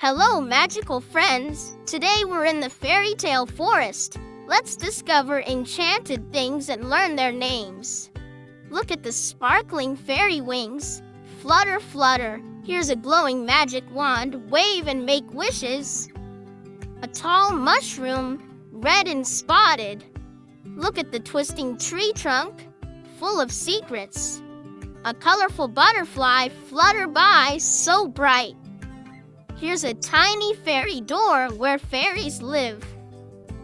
Hello, magical friends! Today we're in the fairy tale forest. Let's discover enchanted things and learn their names. Look at the sparkling fairy wings. Flutter, flutter. Here's a glowing magic wand. Wave and make wishes. A tall mushroom, red and spotted. Look at the twisting tree trunk, full of secrets. A colorful butterfly, flutter by, so bright. Here's a tiny fairy door where fairies live.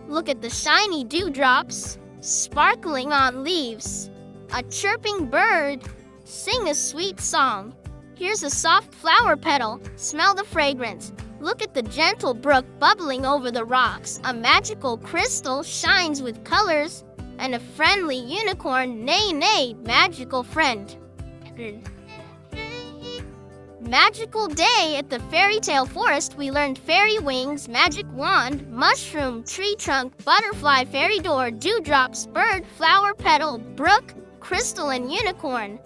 Look at the shiny dewdrops, sparkling on leaves. A chirping bird, sing a sweet song. Here's a soft flower petal, smell the fragrance. Look at the gentle brook bubbling over the rocks. A magical crystal shines with colors, and a friendly unicorn, neigh, neigh, magical friend. Magical day at the fairy tale forest. We learned fairy wings, magic wand, mushroom, tree trunk, butterfly, fairy door, dewdrops, bird, flower petal, brook, crystal, and unicorn.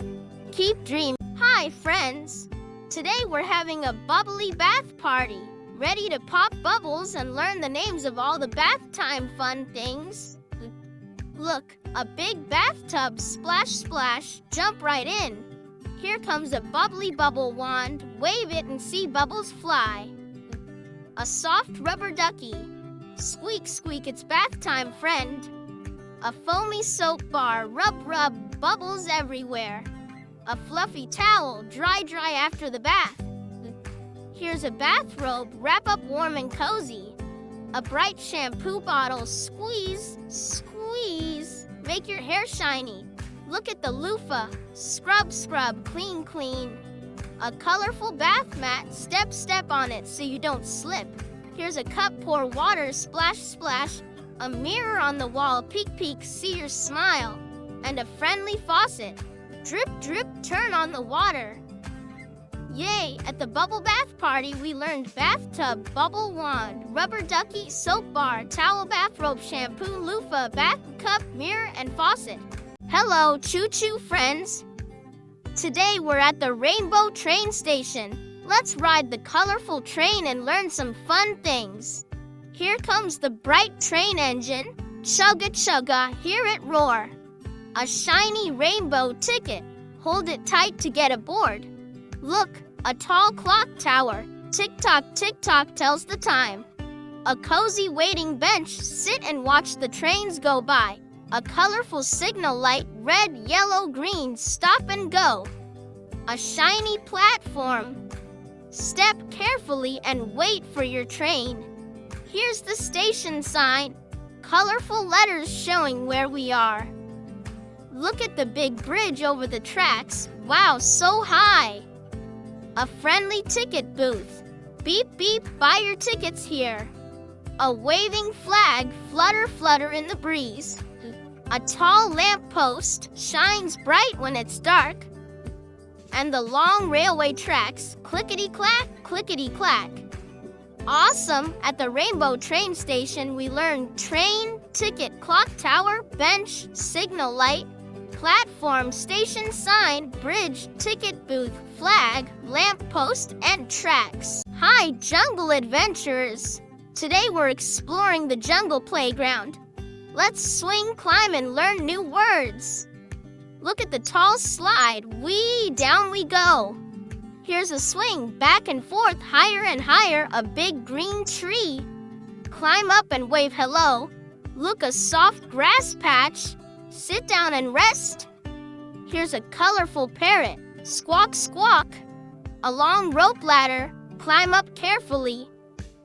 Keep dreaming. Hi friends! Today we're having a bubbly bath party. Ready to pop bubbles and learn the names of all the bath time fun things? Look, a big bathtub, splash, splash, jump right in. Here comes a bubbly bubble wand, wave it and see bubbles fly. A soft rubber ducky, squeak, squeak, it's bath time, friend. A foamy soap bar, rub, rub, bubbles everywhere. A fluffy towel, dry, dry after the bath. Here's a bathrobe, wrap up warm and cozy. A bright shampoo bottle, squeeze, squeeze, make your hair shiny. Look at the loofah, scrub, scrub, clean, clean. A colorful bath mat, step, step on it so you don't slip. Here's a cup, pour water, splash, splash. A mirror on the wall, peek, peek, see your smile. And a friendly faucet, drip, drip, turn on the water. Yay! At the bubble bath party, we learned bathtub, bubble wand, rubber ducky, soap bar, towel, bathrobe, shampoo, loofah, bath cup, mirror, and faucet. Hello, choo-choo friends! Today we're at the Rainbow Train Station. Let's ride the colorful train and learn some fun things. Here comes the bright train engine. Chugga chugga, hear it roar. A shiny rainbow ticket. Hold it tight to get aboard. Look, a tall clock tower. Tick-tock, tick-tock tells the time. A cozy waiting bench. Sit and watch the trains go by. A colorful signal light, red, yellow, green, stop and go. A shiny platform. Step carefully and wait for your train. Here's the station sign, colorful letters showing where we are. Look at the big bridge over the tracks. Wow, so high. A friendly ticket booth. Beep, beep, buy your tickets here. A waving flag, flutter, flutter in the breeze. A tall lamppost shines bright when it's dark. And the long railway tracks, clickety-clack, clickety-clack. Awesome! At the Rainbow Train Station, we learned train, ticket, clock tower, bench, signal light, platform, station sign, bridge, ticket booth, flag, lamppost, and tracks. Hi, jungle adventurers! Today we're exploring the jungle playground. Let's swing, climb, and learn new words. Look at the tall slide. Whee, down we go. Here's a swing, back and forth, higher and higher, a big green tree. Climb up and wave hello. Look, a soft grass patch. Sit down and rest. Here's a colorful parrot. Squawk, squawk. A long rope ladder. Climb up carefully.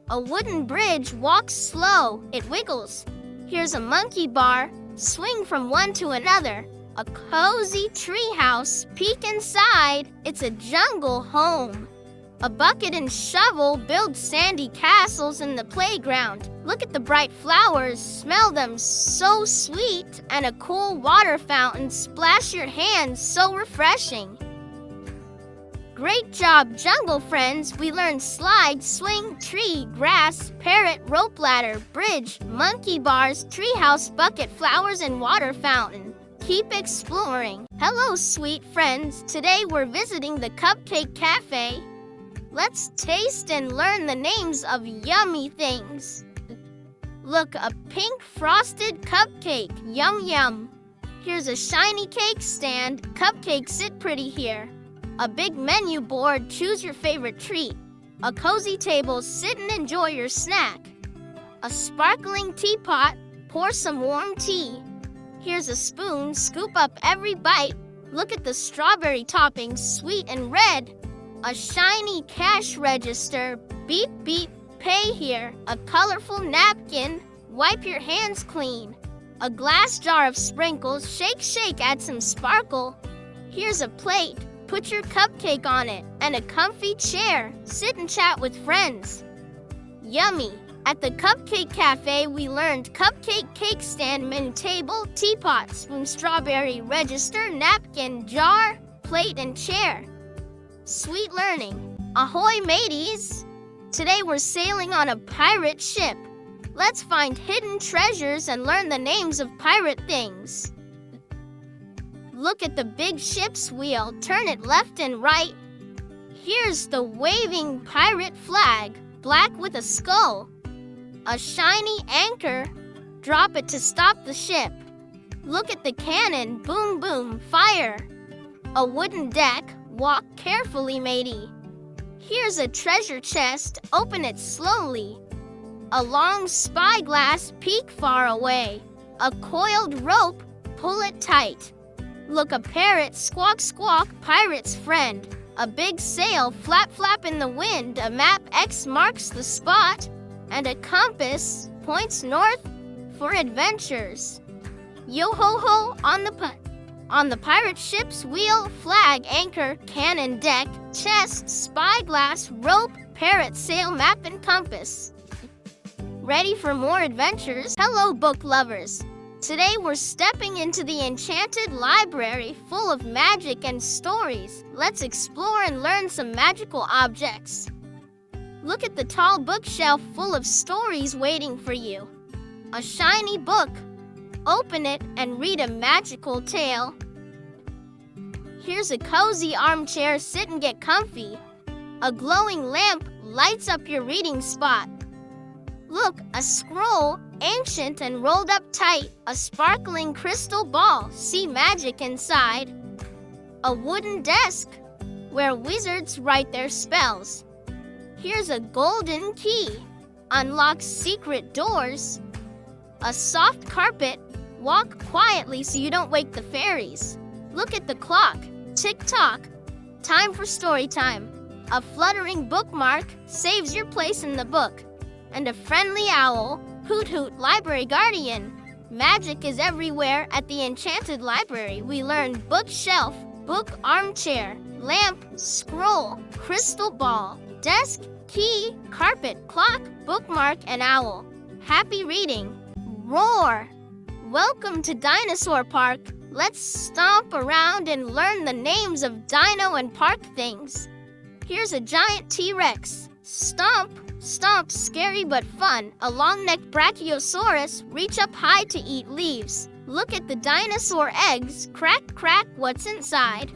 A wooden bridge, walk slow. It wiggles. Here's a monkey bar, swing from one to another. A cozy tree house, peek inside, it's a jungle home. A bucket and shovel build sandy castles in the playground. Look at the bright flowers, smell them, so sweet. And a cool water fountain, splash your hands, so refreshing. Great job, jungle friends! We learned slide, swing, tree, grass, parrot, rope ladder, bridge, monkey bars, treehouse, bucket, flowers, and water fountain. Keep exploring. Hello, sweet friends! Today we're visiting the Cupcake Cafe. Let's taste and learn the names of yummy things. Look, a pink frosted cupcake. Yum yum. Here's a shiny cake stand. Cupcakes sit pretty here. A big menu board. Choose your favorite treat. A cozy table. Sit and enjoy your snack. A sparkling teapot. Pour some warm tea. Here's a spoon. Scoop up every bite. Look at the strawberry toppings, sweet and red. A shiny cash register. Beep beep. Pay here. A colorful napkin. Wipe your hands clean. A glass jar of sprinkles. Shake, shake, add some sparkle. Here's a plate. Put your cupcake on it. And a comfy chair. Sit and chat with friends. Yummy. At the Cupcake Cafe, we learned cupcake, cake stand, menu table, teapot, spoon, strawberry, register, napkin, jar, plate, and chair. Sweet learning. Ahoy, mateys! Today we're sailing on a pirate ship. Let's find hidden treasures and learn the names of pirate things. Look at the big ship's wheel. Turn it left and right. Here's the waving pirate flag, black with a skull. A shiny anchor. Drop it to stop the ship. Look at the cannon. Boom, boom, fire. A wooden deck. Walk carefully, matey. Here's a treasure chest. Open it slowly. A long spyglass. Peek far away. A coiled rope. Pull it tight. Look, a parrot. Squawk, squawk, pirate's friend. A big sail. Flap, flap in the wind. A map. X marks the spot. And a compass points north for adventures. Yo-ho-ho on the pirate ship's wheel, flag, anchor, cannon, deck, chest, spyglass, rope, parrot, sail, map, and compass. Ready for more adventures? Hello, book lovers! Today we're stepping into the enchanted library full of magic and stories. Let's explore and learn some magical objects. Look at the tall bookshelf full of stories waiting for you. A shiny book. Open it and read a magical tale. Here's a cozy armchair. Sit and get comfy. A glowing lamp lights up your reading spot. Look, a scroll, ancient and rolled up tight. A sparkling crystal ball. See magic inside. A wooden desk where wizards write their spells. Here's a golden key. Unlocks secret doors. A soft carpet. Walk quietly so you don't wake the fairies. Look at the clock. Tick-tock. Time for story time. A fluttering bookmark saves your place in the book. And a friendly owl. Hoot-hoot, library guardian. Magic is everywhere at the enchanted library. We learned bookshelf, book, armchair, lamp, scroll, crystal ball, desk, key, carpet, clock, bookmark, and owl. Happy reading. Roar! Welcome to Dinosaur Park. Let's stomp around and learn the names of dino and park things. Here's a giant T-Rex. Stomp, stomp, scary but fun. A long-necked Brachiosaurus. Reach up high to eat leaves. Look at the dinosaur eggs. Crack, crack, what's inside?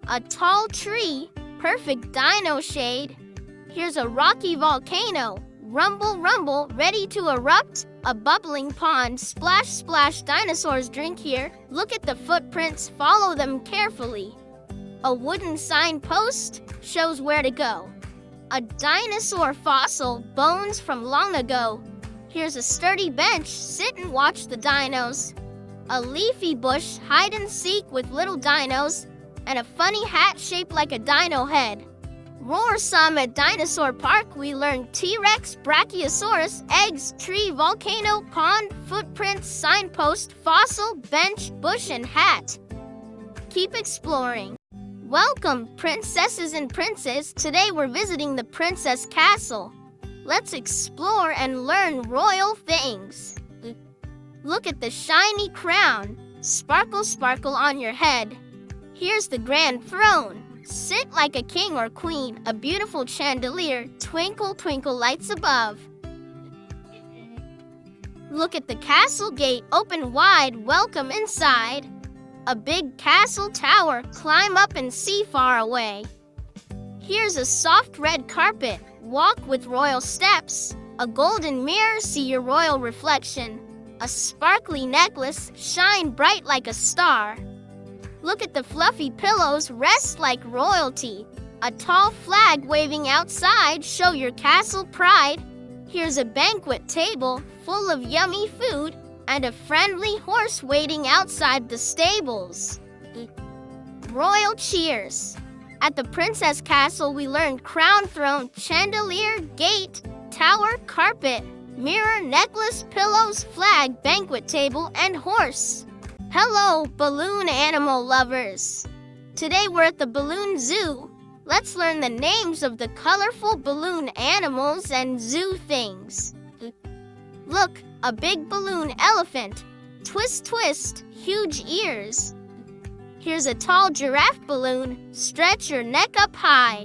A tall tree. Perfect dino shade. Here's a rocky volcano. Rumble, rumble, ready to erupt. A bubbling pond. Splash, splash, dinosaurs drink here. Look at the footprints. Follow them carefully. A wooden signpost shows where to go. A dinosaur fossil. Bones from long ago. Here's a sturdy bench. Sit and watch the dinos. A leafy bush. Hide and seek with little dinos. And a funny hat shaped like a dino head. Roar some at Dinosaur Park. We learned T-Rex, Brachiosaurus, eggs, tree, volcano, pond, footprints, signpost, fossil, bench, bush, and hat. Keep exploring. Welcome, princesses and princes. Today we're visiting the Princess Castle. Let's explore and learn royal things. Look at the shiny crown. Sparkle, sparkle on your head. Here's the grand throne. Sit like a king or queen. A beautiful chandelier. Twinkle, twinkle lights above. Look at the castle gate. Open wide. Welcome inside. A big castle tower. Climb up and see far away. Here's a soft red carpet. Walk with royal steps. A golden mirror, see your royal reflection. A sparkly necklace, shine bright like a star. Look at the fluffy pillows, rest like royalty. A tall flag waving outside, show your castle pride. Here's a banquet table full of yummy food and a friendly horse waiting outside the stables. Royal cheers. At the princess castle, we learned crown, throne, chandelier, gate, tower, carpet, mirror, necklace, pillows, flag, banquet table, and horse. Hello, balloon animal lovers. Today we're at the balloon zoo. Let's learn the names of the colorful balloon animals and zoo things. Look, a big balloon elephant. Twist, twist, huge ears. Here's a tall giraffe balloon. Stretch your neck up high.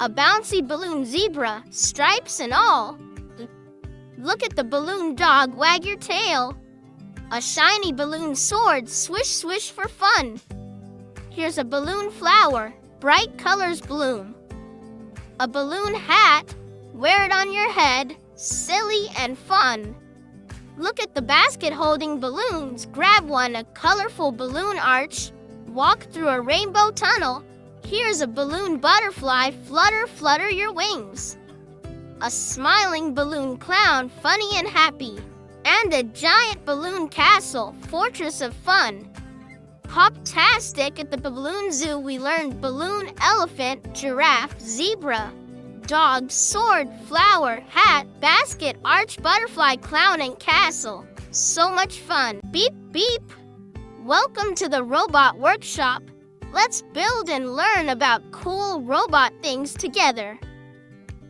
A bouncy balloon zebra, stripes and all. Look at the balloon dog, wag your tail. A shiny balloon sword, swish, swish for fun. Here's a balloon flower, bright colors bloom. A balloon hat, wear it on your head, silly and fun. Look at the basket holding balloons, grab one, a colorful balloon arch. Walk through a rainbow tunnel. Here's a balloon butterfly, flutter, flutter your wings. A smiling balloon clown, funny and happy. And a giant balloon castle, fortress of fun. Hop-tastic, at the balloon zoo we learned balloon elephant, giraffe, zebra, dog, sword, flower, hat, basket, arch, butterfly, clown, and castle. So much fun. Beep, beep. Welcome to the robot workshop. Let's build and learn about cool robot things together.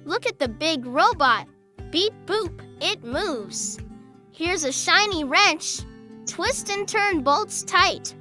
Look at the big robot. Beep, boop, it moves. Here's a shiny wrench. Twist and turn bolts tight.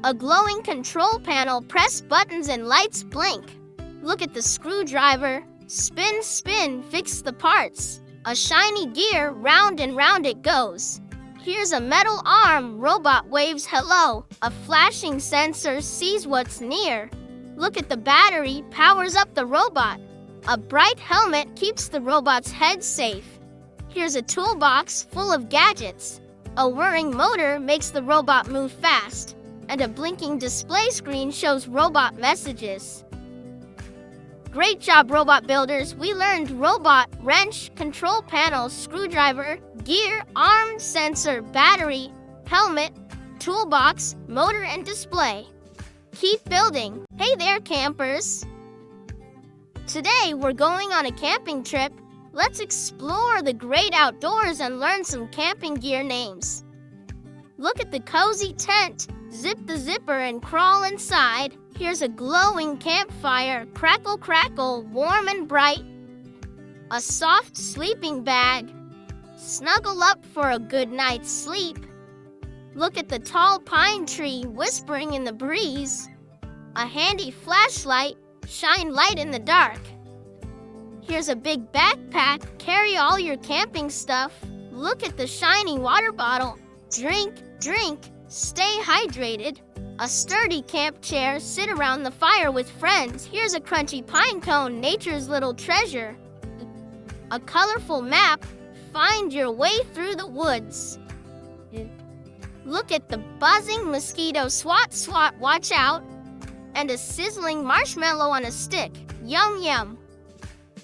A glowing control panel, press buttons and lights blink. Look at the screwdriver. Spin, spin, fix the parts. A shiny gear, round and round it goes. Here's a metal arm, robot waves hello. A flashing sensor sees what's near. Look at the battery, powers up the robot. A bright helmet keeps the robot's head safe. Here's a toolbox full of gadgets. A whirring motor makes the robot move fast. And a blinking display screen shows robot messages. Great job, robot builders. We learned robot, wrench, control panel, screwdriver, gear, arm, sensor, battery, helmet, toolbox, motor, and display. Keep building. Hey there, campers. Today, we're going on a camping trip. Let's explore the great outdoors and learn some camping gear names. Look at the cozy tent. Zip the zipper and crawl inside. Here's a glowing campfire. Crackle, crackle, warm and bright. A soft sleeping bag. Snuggle up for a good night's sleep. Look at the tall pine tree whispering in the breeze. A handy flashlight. Shine light in the dark. Here's a big backpack. Carry all your camping stuff. Look at the shiny water bottle. Drink, drink. Stay hydrated. A sturdy camp chair, sit around the fire with friends. Here's a crunchy pine cone, nature's little treasure. A colorful map, find your way through the woods. Look at the buzzing mosquito, swat, swat, watch out. And a sizzling marshmallow on a stick, yum, yum.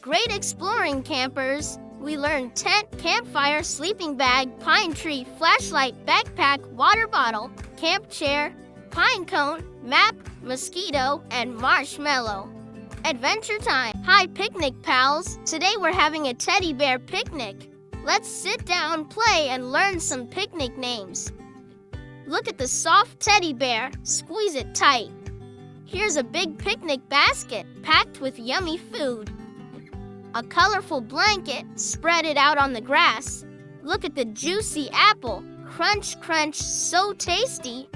Great exploring, campers. We learned tent, campfire, sleeping bag, pine tree, flashlight, backpack, water bottle, camp chair, pine cone, map, mosquito, and marshmallow. Adventure time. Hi, picnic pals. Today we're having a teddy bear picnic. Let's sit down, play, and learn some picnic names. Look at the soft teddy bear. Squeeze it tight. Here's a big picnic basket packed with yummy food. A colorful blanket, spread it out on the grass. Look at the juicy apple, crunch, crunch, so tasty.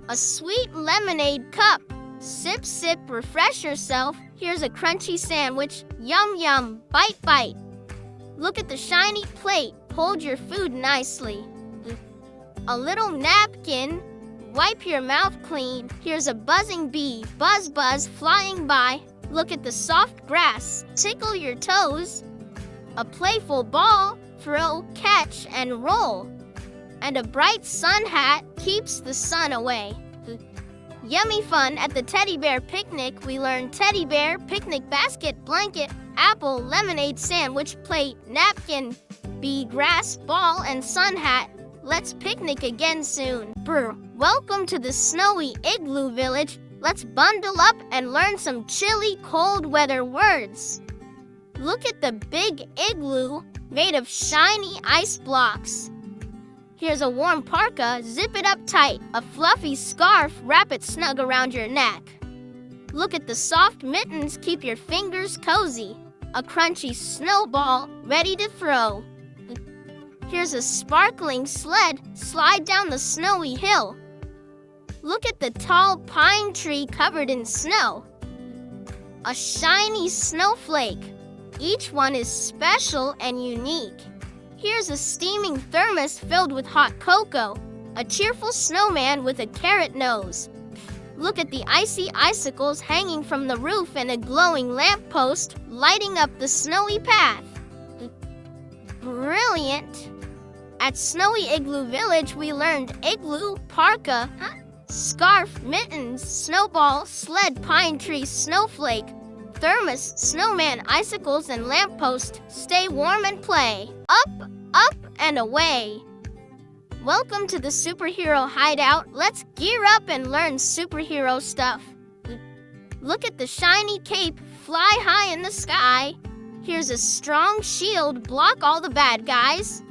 A sweet lemonade cup, sip, sip, refresh yourself. Here's a crunchy sandwich, yum, yum, bite, bite. Look at the shiny plate, hold your food nicely. A little napkin, wipe your mouth clean. Here's a buzzing bee, buzz, buzz, flying by. Look at the soft grass, tickle your toes. A playful ball, throw, catch, and roll. And a bright sun hat keeps the sun away. Yummy fun at the teddy bear picnic. We learned teddy bear, picnic basket, blanket, apple, lemonade, sandwich, plate, napkin, bee, grass, ball, and sun hat. Let's picnic again soon. Brr. Welcome to the snowy igloo village. Let's bundle up and learn some chilly cold weather words. Look at the big igloo made of shiny ice blocks. Here's a warm parka, zip it up tight. A fluffy scarf, wrap it snug around your neck. Look at the soft mittens, keep your fingers cozy. A crunchy snowball, ready to throw. Here's a sparkling sled, slide down the snowy hill. Look at the tall pine tree covered in snow. A shiny snowflake. Each one is special and unique. Here's a steaming thermos filled with hot cocoa. A cheerful snowman with a carrot nose. Look at the icy icicles hanging from the roof and a glowing lamppost lighting up the snowy path. Brilliant! At Snowy Igloo Village, we learned igloo, parka, scarf, mittens, snowball, sled, pine tree, snowflake, thermos, snowman, icicles, and lamppost. Stay warm and play. Up, up, and away. Welcome to the Superhero Hideout. Let's gear up and learn superhero stuff. Look at the shiny cape, fly high in the sky. Here's a strong shield, block all the bad guys.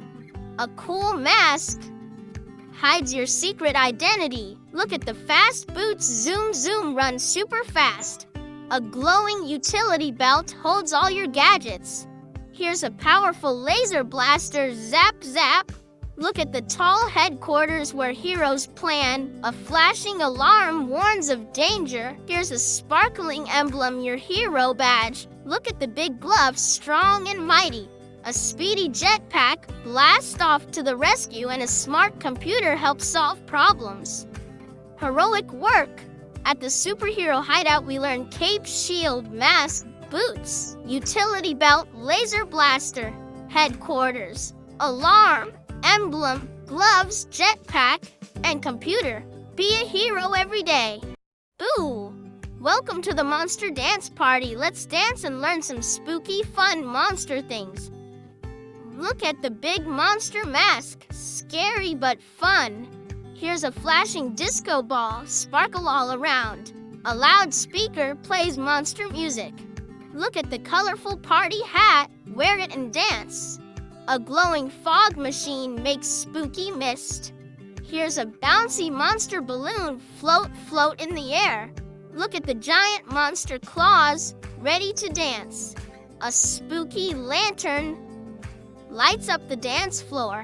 A cool mask hides your secret identity. Look at the fast boots, zoom, zoom, run super fast. A glowing utility belt holds all your gadgets. Here's a powerful laser blaster, zap, zap. Look at the tall headquarters where heroes plan. A flashing alarm warns of danger. Here's a sparkling emblem, your hero badge. Look at the big gloves, strong and mighty. A speedy jetpack, blast off to the rescue, and a smart computer helps solve problems. Heroic work. At the Superhero Hideout, we learn cape, shield, mask, boots, utility belt, laser blaster, headquarters, alarm, emblem, gloves, jetpack, and computer. Be a hero every day. Boo! Welcome to the Monster Dance Party. Let's dance and learn some spooky, fun monster things. Look at the big monster mask. Scary but fun. Here's a flashing disco ball, sparkle all around. A loudspeaker plays monster music. Look at the colorful party hat. Wear it and dance. A glowing fog machine makes spooky mist. Here's a bouncy monster balloon. Float, float in the air. Look at the giant monster claws, ready to dance. A spooky lantern lights up the dance floor.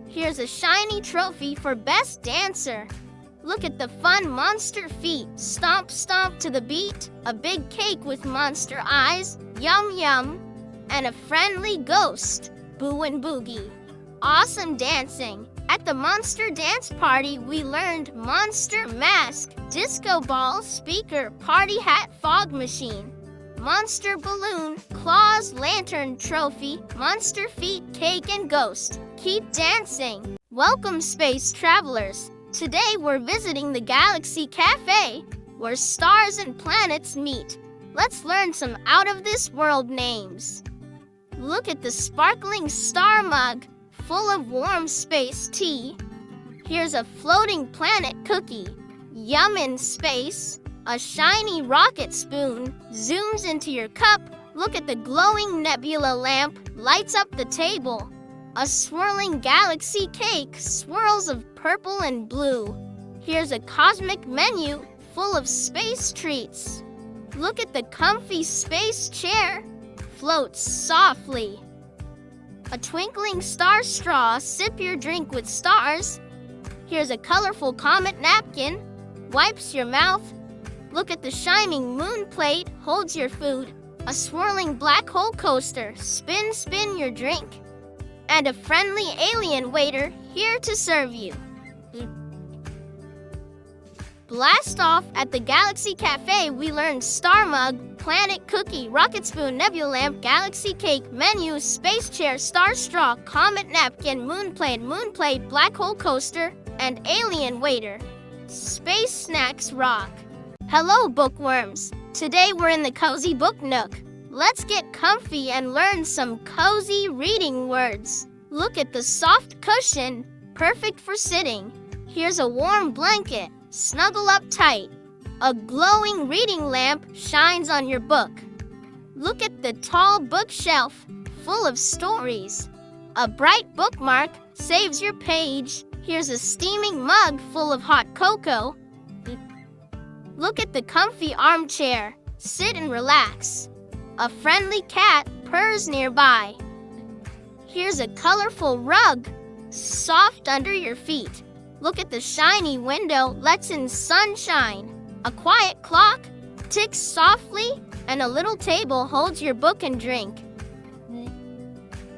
Here's a shiny trophy for best dancer. Look at the fun monster feet. Stomp, stomp to the beat. A big cake with monster eyes. Yum, yum. And a friendly ghost. Boo and boogie. Awesome dancing. At the Monster Dance Party, we learned monster mask, disco ball, speaker, party hat, fog machine, monster balloon, claws, lantern, trophy, monster feet, cake, and ghost. Keep dancing. Welcome, space travelers. Today we're visiting the Galaxy Cafe, where stars and planets meet. Let's learn some out-of-this-world names. Look at the sparkling star mug, full of warm space tea. Here's a floating planet cookie. Yum in space. A shiny rocket spoon zooms into your cup. Look at the glowing nebula lamp, lights up the table. A swirling galaxy cake, swirls of purple and blue. Here's a cosmic menu full of space treats. Look at the comfy space chair, floats softly. A twinkling star straw, sip your drink with stars. Here's a colorful comet napkin, wipes your mouth. Look at the shining moon plate, holds your food. A swirling black hole coaster, spin, spin your drink. And a friendly alien waiter, here to serve you. Blast off at the Galaxy Cafe, we learned Star Mug, Planet Cookie, Rocket Spoon, Nebula Lamp, Galaxy Cake, Menu, Space Chair, Star Straw, Comet Napkin, Moon Plate, Black Hole Coaster, and Alien Waiter. Space Snacks rock. Hello, bookworms. Today we're in the Cozy Book Nook. Let's get comfy and learn some cozy reading words. Look at the soft cushion, perfect for sitting. Here's a warm blanket. Snuggle up tight. A glowing reading lamp shines on your book. Look at the tall bookshelf, full of stories. A bright bookmark saves your page. Here's a steaming mug full of hot cocoa. Look at the comfy armchair. Sit and relax. A friendly cat purrs nearby. Here's a colorful rug, soft under your feet. Look at the shiny window, lets in sunshine. A quiet clock ticks softly, and a little table holds your book and drink.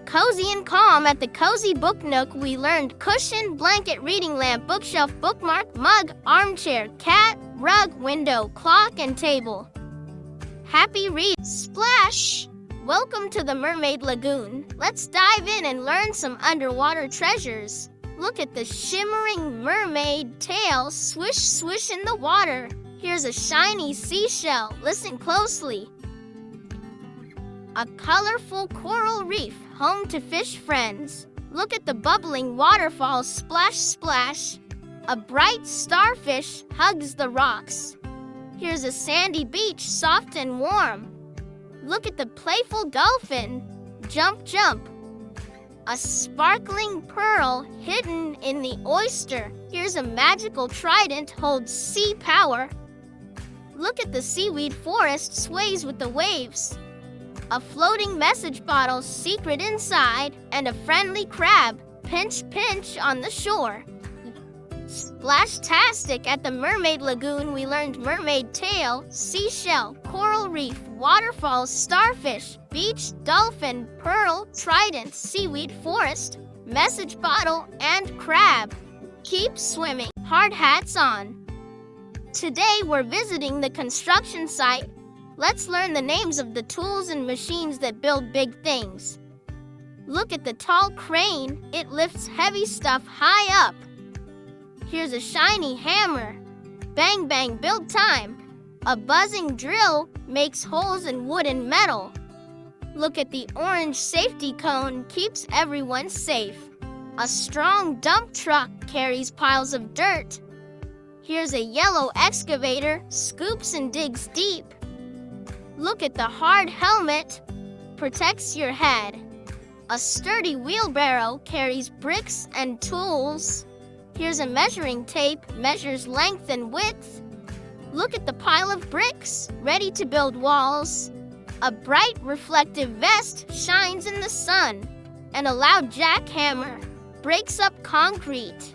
Cozy and calm at the Cozy Book Nook, we learned cushion, blanket, reading lamp, bookshelf, bookmark, mug, armchair, cat, rug, window, clock, and table. Happy read. Splash! Welcome to the Mermaid Lagoon. Let's dive in and learn some underwater treasures. Look at the shimmering mermaid tail swish swish in the water. Here's a shiny seashell. Listen closely. A colorful coral reef, home to fish friends. Look at the bubbling waterfall, splash splash. A bright starfish hugs the rocks. Here's a sandy beach, soft and warm. Look at the playful dolphin, jump jump. A sparkling pearl hidden in the oyster. Here's a magical trident, holds sea power. Look at the seaweed forest, sways with the waves. A floating message bottle, secret inside, and a friendly crab, pinch pinch on the shore. Splash-tastic at the Mermaid Lagoon, we learned mermaid tail, seashell, coral reef, waterfall, starfish, beach, dolphin, pearl, trident, seaweed forest, message bottle, and crab. Keep swimming. Hard hats on. Today we're visiting the construction site. Let's learn the names of the tools and machines that build big things. Look at the tall crane. It lifts heavy stuff high up. Here's a shiny hammer. Bang bang, build time. A buzzing drill makes holes in wood and metal. Look at the orange safety cone, keeps everyone safe. A strong dump truck carries piles of dirt. Here's a yellow excavator, scoops and digs deep. Look at the hard helmet, protects your head. A sturdy wheelbarrow carries bricks and tools. Here's a measuring tape, measures length and width. Look at the pile of bricks, ready to build walls. A bright reflective vest shines in the sun. And a loud jackhammer breaks up concrete.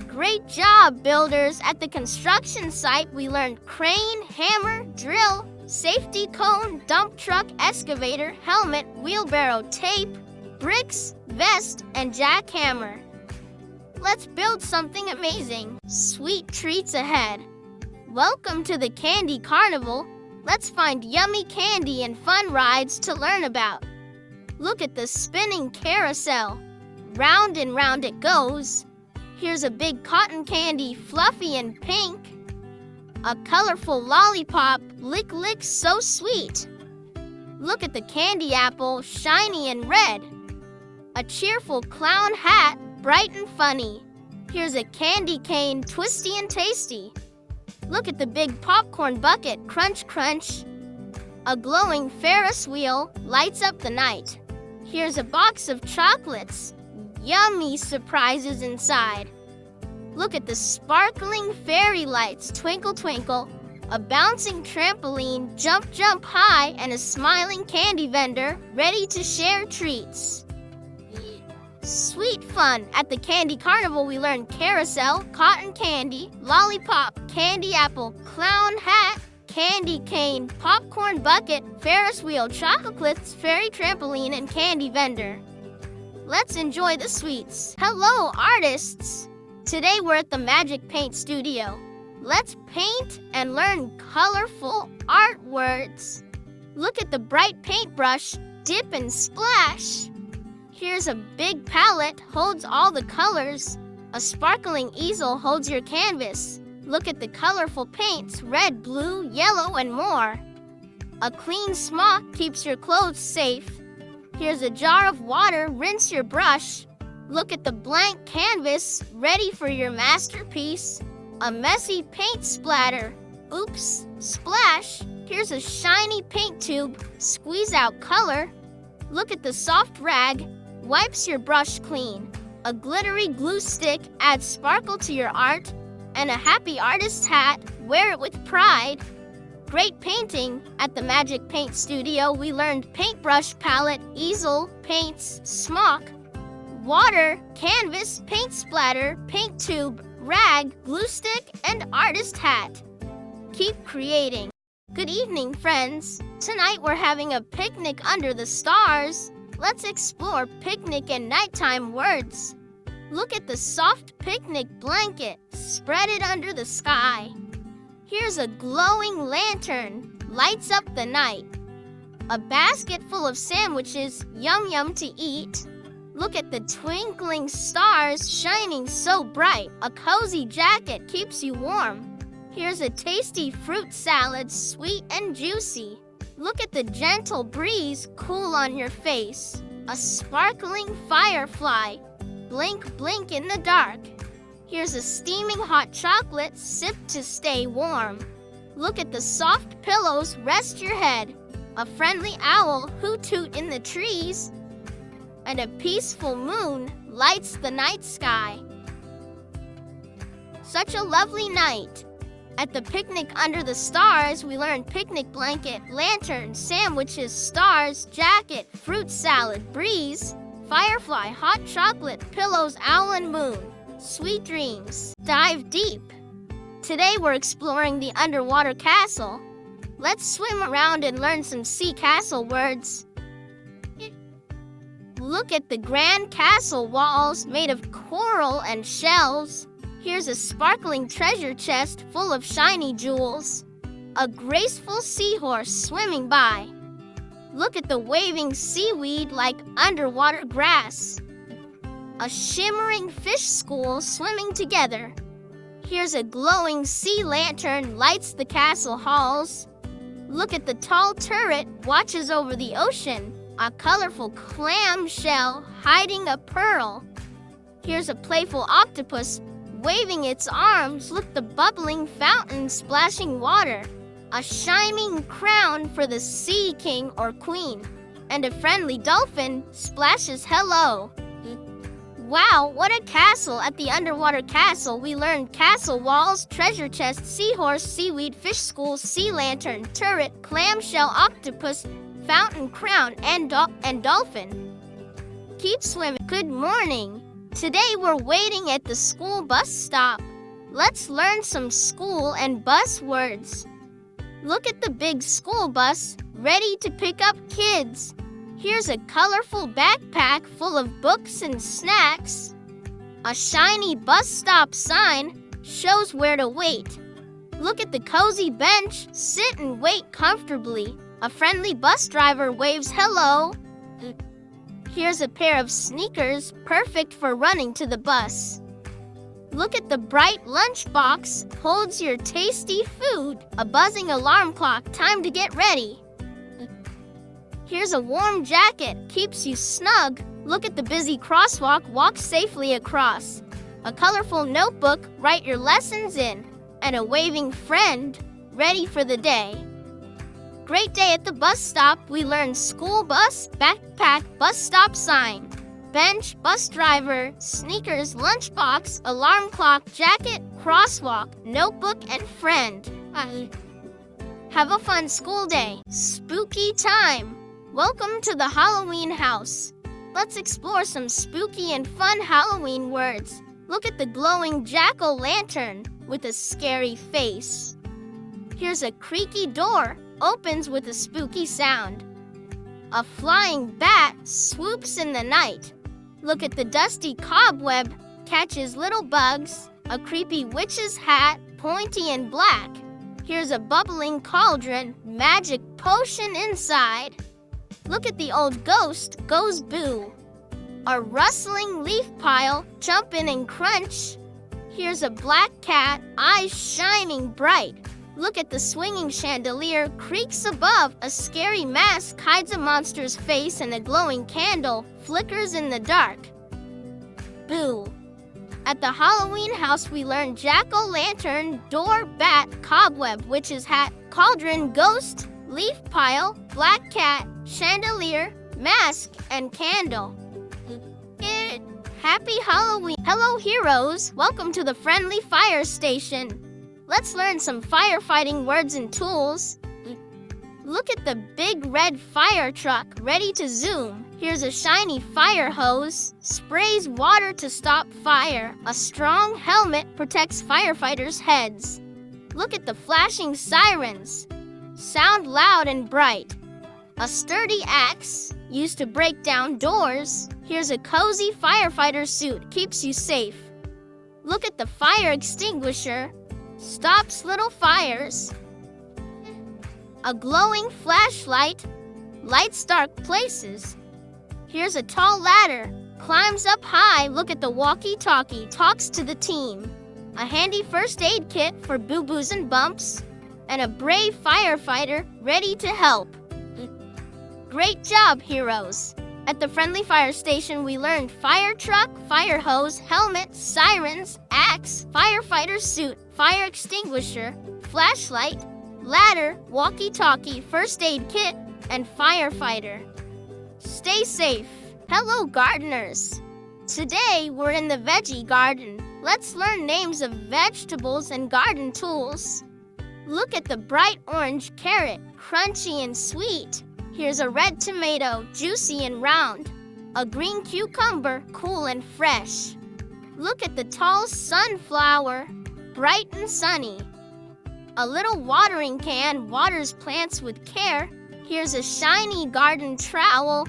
Great job, builders! At the construction site, we learned crane, hammer, drill, safety cone, dump truck, excavator, helmet, wheelbarrow, tape, bricks, vest, and jackhammer. Let's build something amazing. Sweet treats ahead. Welcome to the Candy Carnival. Let's find yummy candy and fun rides to learn about. Look at the spinning carousel. Round and round it goes. Here's a big cotton candy, fluffy and pink. A colorful lollipop, lick lick so sweet. Look at the candy apple, shiny and red. A cheerful clown hat, bright and funny. Here's a candy cane, twisty and tasty. Look at the big popcorn bucket, crunch crunch. A glowing Ferris wheel lights up the night. Here's a box of chocolates, yummy surprises inside. Look at the sparkling fairy lights, twinkle twinkle. A bouncing trampoline, jump jump high, and a smiling candy vendor ready to share treats. Sweet fun! At the Candy Carnival, we learned carousel, cotton candy, lollipop, candy apple, clown hat, candy cane, popcorn bucket, Ferris wheel, chocolates, fairy trampoline, and candy vendor. Let's enjoy the sweets. Hello, artists! Today we're at the Magic Paint Studio. Let's paint and learn colorful art words. Look at the bright paintbrush, dip and splash. Here's a big palette, holds all the colors. A sparkling easel holds your canvas. Look at the colorful paints, red, blue, yellow, and more. A clean smock keeps your clothes safe. Here's a jar of water, rinse your brush. Look at the blank canvas, ready for your masterpiece. A messy paint splatter. Oops, splash. Here's a shiny paint tube, squeeze out color. Look at the soft rag, wipes your brush clean. A glittery glue stick adds sparkle to your art. And a happy artist's hat, wear it with pride. Great painting! At the Magic Paint Studio, we learned paintbrush, palette, easel, paints, smock, water, canvas, paint splatter, paint tube, rag, glue stick, and artist hat. Keep creating. Good evening, friends. Tonight we're having a picnic under the stars. Let's explore picnic and nighttime words. Look at the soft picnic blanket. Spread it under the sky. Here's a glowing lantern. Lights up the night. A basket full of sandwiches. Yum yum to eat. Look at the twinkling stars shining so bright. A cozy jacket keeps you warm. Here's a tasty fruit salad, sweet and juicy. Look at the gentle breeze, cool on your face. A sparkling firefly. Blink, blink in the dark. Here's a steaming hot chocolate, sip to stay warm. Look at the soft pillows, rest your head. A friendly owl, hoot-toot in the trees. And a peaceful moon lights the night sky. Such a lovely night. At the picnic under the stars, we learned picnic blanket, lantern, sandwiches, stars, jacket, fruit salad, breeze, firefly, hot chocolate, pillows, owl and moon. Sweet dreams. Dive deep. Today we're exploring the underwater castle. Let's swim around and learn some sea castle words. Look at the grand castle walls made of coral and shells. Here's a sparkling treasure chest full of shiny jewels. A graceful seahorse swimming by. Look at the waving seaweed like underwater grass. A shimmering fish school swimming together. Here's a glowing sea lantern lights the castle halls. Look at the tall turret watches over the ocean. A colorful clam shell hiding a pearl. Here's a playful octopus waving its arms. Look the bubbling fountain splashing water. A shining crown for the sea king or queen. And a friendly dolphin splashes hello. Wow, what a castle! At the underwater castle, we learned castle walls, treasure chest, seahorse, seaweed, fish school, sea lantern, turret, clamshell, octopus, fountain, crown, and dolphin. Keep swimming. Good morning. Today we're waiting at the school bus stop. Let's learn some school and bus words. Look at the big school bus, ready to pick up kids. Here's a colorful backpack full of books and snacks. A shiny bus stop sign shows where to wait. Look at the cozy bench, sit and wait comfortably. A friendly bus driver waves hello. Here's a pair of sneakers, perfect for running to the bus. Look at the bright lunchbox, holds your tasty food. A buzzing alarm clock, time to get ready. Here's a warm jacket, keeps you snug. Look at the busy crosswalk, walk safely across. A colorful notebook, write your lessons in. And a waving friend, ready for the day. Great day at the bus stop. We learned school bus, backpack, bus stop sign, bench, bus driver, sneakers, lunchbox, alarm clock, jacket, crosswalk, notebook, and friend. Have a fun school day. Spooky time. Welcome to the Halloween house. Let's explore some spooky and fun Halloween words. Look at the glowing jack-o'-lantern with a scary face. Here's a creaky door, opens with a spooky sound. A flying bat swoops in the night. Look at the dusty cobweb, catches little bugs. A creepy witch's hat pointy and black. Here's a bubbling cauldron, magic potion inside. Look at the old ghost, goes boo. A rustling leaf pile, jump in and crunch. Here's a black cat, eyes shining bright. Look at the swinging chandelier, creaks above. A scary mask hides a monster's face, and a glowing candle flickers in the dark. Boo. At the Halloween house, we learned jack-o'-lantern, door, bat, cobweb, witch's hat, cauldron, ghost, leaf pile, black cat, chandelier, mask, and candle. Happy Halloween! Hello, heroes! Welcome to the friendly fire station. Let's learn some firefighting words and tools. Look at the big red fire truck, ready to zoom. Here's a shiny fire hose, sprays water to stop fire. A strong helmet protects firefighters' heads. Look at the flashing sirens, sound loud and bright. A sturdy axe, used to break down doors. Here's a cozy firefighter suit, keeps you safe. Look at the fire extinguisher, stops little fires. A glowing flashlight, lights dark places. Here's a tall ladder, climbs up high. Look at the walkie-talkie, talks to the team. A handy first aid kit for boo-boos and bumps. And a brave firefighter ready to help. Great job, heroes! At the friendly fire station, we learned fire truck, fire hose, helmet, sirens, axe, firefighter suit, fire extinguisher, flashlight, ladder, walkie-talkie, first aid kit, and firefighter. Stay safe. Hello, gardeners. Today, we're in the veggie garden. Let's learn names of vegetables and garden tools. Look at the bright orange carrot, crunchy and sweet. Here's a red tomato, juicy and round. A green cucumber, cool and fresh. Look at the tall sunflower, bright and sunny. A little watering can waters plants with care. Here's a shiny garden trowel,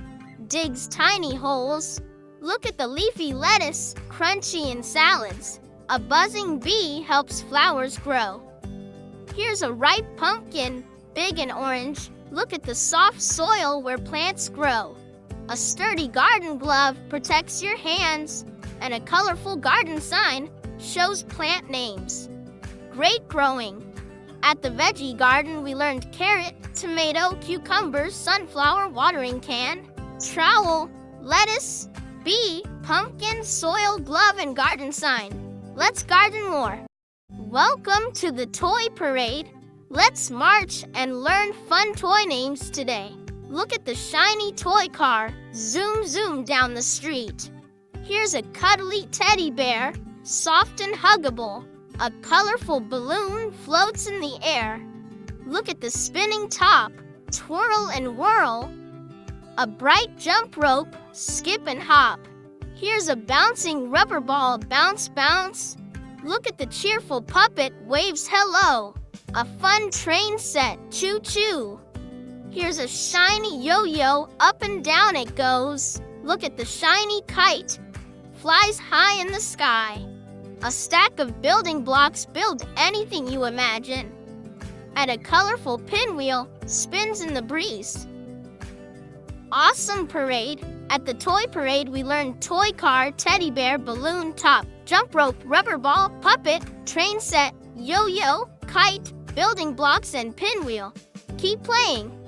digs tiny holes. Look at the leafy lettuce, crunchy in salads. A buzzing bee helps flowers grow. Here's a ripe pumpkin, big and orange. Look at the soft soil where plants grow. A sturdy garden glove protects your hands, and a colorful garden sign shows plant names. Great growing! At the veggie garden, we learned carrot, tomato, cucumber, sunflower, watering can, trowel, lettuce, bee, pumpkin, soil, glove, and garden sign. Let's garden more! Welcome to the toy parade. Let's march and learn fun toy names today. Look at the shiny toy car, zoom zoom down the street. Here's a cuddly teddy bear, soft and huggable. A colorful balloon floats in the air. Look at the spinning top, twirl and whirl. A bright jump rope, skip and hop. Here's a bouncing rubber ball, bounce bounce. Look at the cheerful puppet, waves hello. A fun train set, choo-choo. Here's a shiny yo-yo, up and down it goes. Look at the shiny kite, flies high in the sky. A stack of building blocks, build anything you imagine. And a colorful pinwheel, spins in the breeze. Awesome parade! At the toy parade, we learned toy car, teddy bear, balloon top, jump rope, rubber ball, puppet, train set, yo-yo, kite, building blocks, and pinwheel. Keep playing.